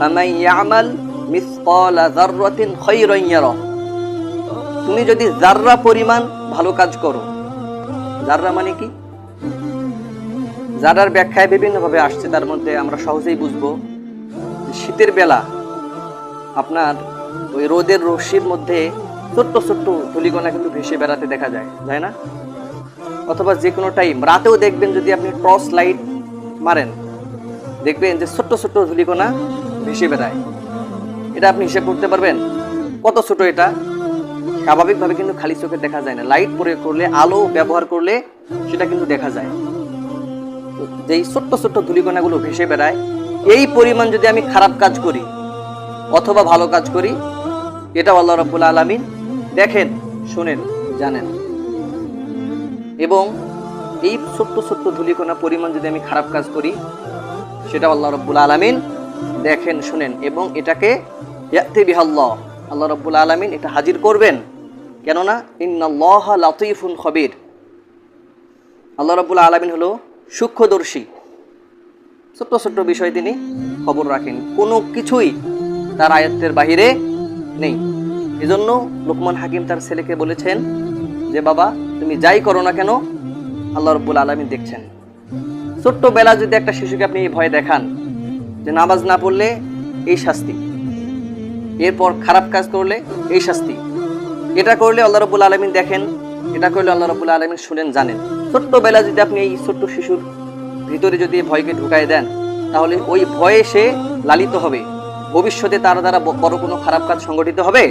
ফামান ইয়ামাল মিসকালা যাররাতিন খায়রান ইয়ারা, তুমি যদি যাররা পরিমাণ ভালো কাজ করো। যাররা মানে কি? যারার ব্যাখ্যায় বিভিন্নভাবে আসছে, তার মধ্যে আমরা সহজেই বুঝবো শীতের বেলা আপনার ওই রোদের রশ্মির মধ্যে ছোট্ট ছোট্ট ধূলিকণা কিন্তু ভেসে বেড়াতে দেখা যায়, যায় না? অথবা যে কোনো টাইম রাতেও দেখবেন, যদি আপনি টর্চ লাইট মারেন দেখবেন যে ছোট্ট ছোট্ট ধূলিকণা ভেসে বেড়ায়। এটা আপনি হিসাব করতে পারবেন কত ছোট এটা? স্বাভাবিকভাবে কিন্তু খালি চোখে দেখা যায় না, লাইট প্রয়োগ করলে, আলো ব্যবহার করলে সেটা কিন্তু দেখা যায়। যেই ছোট্ট ছোট্ট ধূলিকণাগুলো ভেসে বেড়ায়, এই পরিমাণ যদি আমি খারাপ কাজ করি অথবা ভালো কাজ করি, এটা আল্লাহ রাব্বুল আলামিন দেখেন, শুনেন, জানেন। এবং এই ছোট্ট ছোট্ট ধূলিকণা পরিমাণ যদি আমি খারাপ কাজ করি, সেটা আল্লাহ রাব্বুল আলামিন দেখেন, শুনেন, এবং এটাকে ইয়াতি বিহাল্লাহ, আল্লাহ রাব্বুল আলামিন এটা হাজির করবেন। কেননা ইন্নাল্লাহা লাতীফুন খবীর, আল্লাহ রাব্বুল আলামিন হলো সূক্ষ্মদর্শী। ছোট্ট ছোট্ট বিষয় তিনি খবর রাখেন, কোনো কিছুই তার আয়ত্তের বাহিরে নেই। এজন্য লোকমান হাকিম তার ছেলেকে বলেছেন যে বাবা, তুমি যাই করো না কেন আল্লাহ রাব্বুল আলামিন দেখছেন। ছোট্টবেলা যদি একটা শিশুকে আপনি এই ভয় দেখান যে নামাজ না পড়লে এই শাস্তি, এরপর খারাপ কাজ করলে এই শাস্তি, এটা করলে আল্লাহ রাব্বুল আলামিন দেখেন, এটা করলে আল্লাহ রাব্বুল আলামিন শুনেন, জানেন। ছোট্টবেলা যদি আপনি এই ছোট্ট শিশুর ভিতরে যদি ভয়কে ঢুকাই দেন, তাহলে ওই ভয়ে সে লালিত হবে। ভবিষ্যতে তার দ্বারা বড় কোনো খারাপ কাজ সংগঠিত হবে